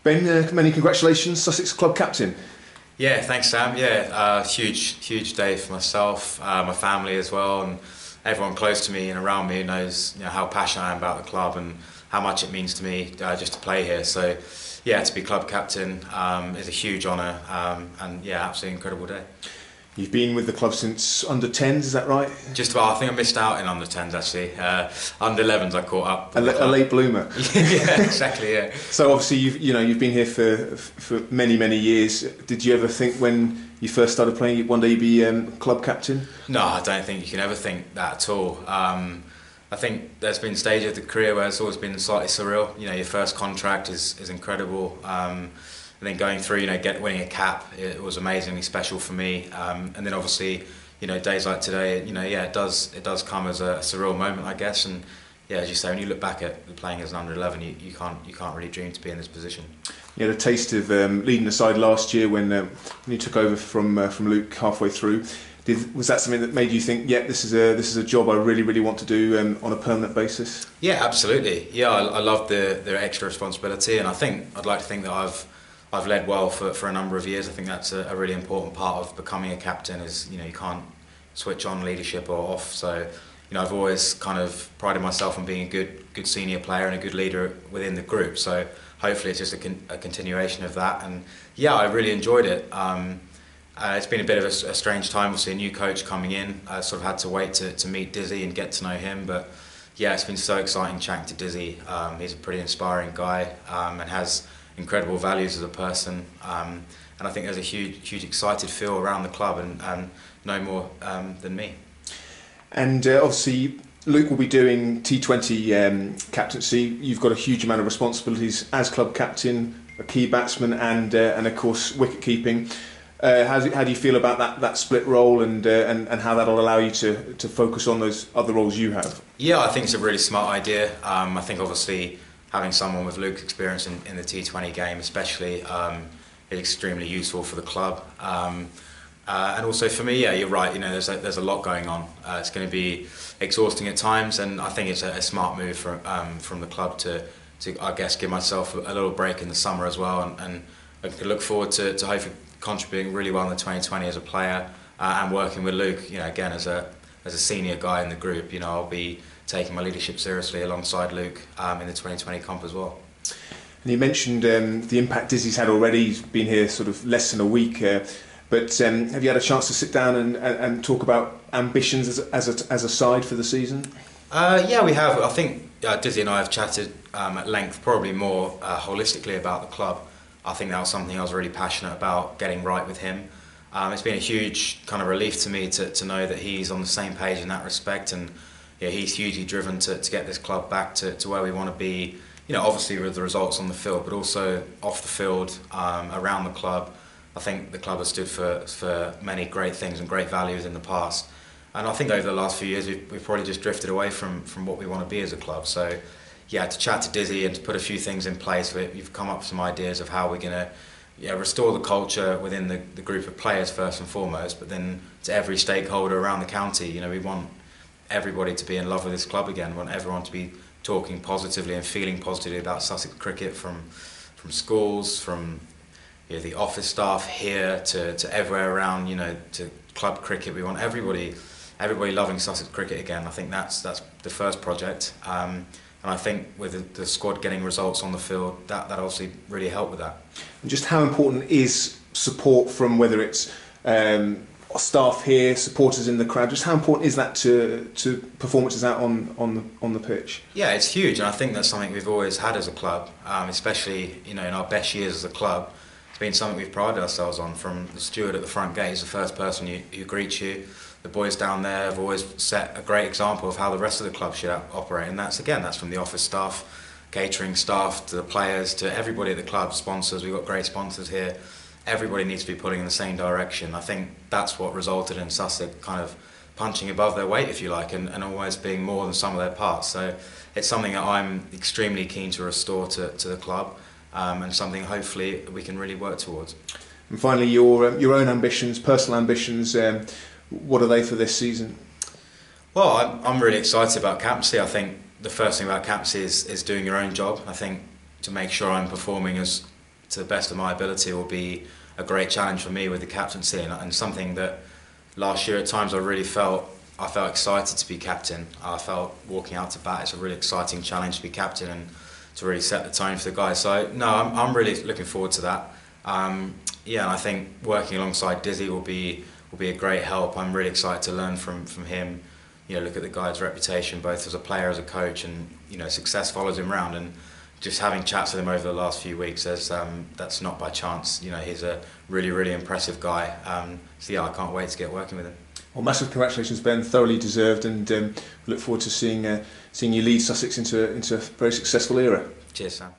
Ben, many congratulations, Sussex club captain. Yeah, thanks Sam. Yeah, huge day for myself, my family as well, and everyone close to me and around me knows how passionate I am about the club and how much it means to me just to play here. So yeah, to be club captain is a huge honour, and yeah, absolutely incredible day. You've been with the club since under 10s, is that right? Just about. I think I missed out in under 10s actually. Under 11s I caught up. A late bloomer. Yeah, exactly. Yeah. So obviously you've been here for many years. Did you ever think when you first started playing one day you'd be club captain? No, I don't think you can ever think that at all. I think there's been stages of the career where it's always been slightly surreal. Your first contract is incredible. And then going through, winning a cap, it was amazingly special for me. And then obviously, days like today, it does come as a surreal moment, I guess. And yeah, as you say, when you look back at playing as an under 11, you can't really dream to be in this position. You had a taste of leading the side last year when you took over from Luke halfway through. Was that something that made you think, yeah, this is a job I really want to do on a permanent basis? Yeah, absolutely. Yeah, I love the extra responsibility, and I'd like to think that I've led well for a number of years. I think that's a really important part of becoming a captain is, you can't switch on leadership or off. So, I've always kind of prided myself on being a good senior player and a good leader within the group. So hopefully it's just a continuation of that. And yeah, I really enjoyed it. It's been a bit of a strange time, obviously a new coach coming in. I sort of had to wait to meet Dizzy and get to know him. But yeah, it's been so exciting chatting to Dizzy. He's a pretty inspiring guy and has incredible values as a person, and I think there's a huge excited feel around the club, and no more than me. And obviously Luke will be doing T20 captaincy. You've got a huge amount of responsibilities as club captain, a key batsman, and of course wicket keeping. How do you feel about that split role, and how that'll allow you to focus on those other roles you have? Yeah, I think it's a really smart idea. I think obviously having someone with Luke's experience in the T20 game especially is extremely useful for the club. And also for me, yeah, you're right, there's a lot going on. It's going to be exhausting at times, and I think it's a smart move from the club to I guess give myself a little break in the summer as well, and I can look forward to hopefully contributing really well in the 2020 as a player, and working with Luke, again as a senior guy in the group. I'll be taking my leadership seriously alongside Luke in the 2020 comp as well. And you mentioned the impact Dizzy's had already. He's been here sort of less than a week, but have you had a chance to sit down and talk about ambitions as a side for the season? Yeah, we have. I think Dizzy and I have chatted at length, probably more holistically about the club. I think that was something I was really passionate about, getting right with him. It's been a huge kind of relief to me to know that he's on the same page in that respect, and yeah, he's hugely driven to get this club back to where we want to be, obviously with the results on the field, but also off the field, around the club. I think the club has stood for many great things and great values in the past. And I think over the last few years we've probably just drifted away from what we want to be as a club. So yeah, to chat to Dizzy and to put a few things in place, we've come up with some ideas of how we're going to restore the culture within the group of players first and foremost, but then to every stakeholder around the county. We want everybody to be in love with this club again. We want everyone to be talking positively and feeling positively about Sussex Cricket, from schools, from the office staff here to everywhere around, to club cricket. We want everybody loving Sussex Cricket again. I think that's the first project, and I think with the squad getting results on the field, that obviously really helped with that. And just how important is support from, whether it's staff here, supporters in the crowd, just how important is that to performances out on the pitch? Yeah, it's huge, and I think that's something we've always had as a club, especially in our best years as a club. It's been something we've prided ourselves on. From the steward at the front gate, he's the first person who greets you. The boys down there have always set a great example of how the rest of the club should operate, and that's from the office staff, catering staff, to the players, to everybody at the club, sponsors. We've got great sponsors here. Everybody needs to be pulling in the same direction. I think that's what resulted in Sussex kind of punching above their weight, if you like, and always being more than some of their parts. So it's something that I'm extremely keen to restore to the club, and something hopefully we can really work towards. And finally, your own ambitions, personal ambitions, what are they for this season? Well, I'm really excited about captaincy. I think the first thing about captaincy is doing your own job. I think to make sure I'm performing as to the best of my ability, will be a great challenge for me with the captaincy, and something that last year at times I felt excited to be captain. I felt walking out to bat, it's a really exciting challenge to be captain and to really set the tone for the guys. So no, I'm really looking forward to that. Yeah, and I think working alongside Dizzy will be a great help. I'm really excited to learn from him. You know, look at the guy's reputation both as a player, as a coach, and you know, success follows him around. And just having chats with him over the last few weeks, that's not by chance. You know, he's a really impressive guy. So yeah, I can't wait to get working with him. Well, massive congratulations, Ben. Thoroughly deserved, and look forward to seeing you lead Sussex into a very successful era. Cheers, Sam.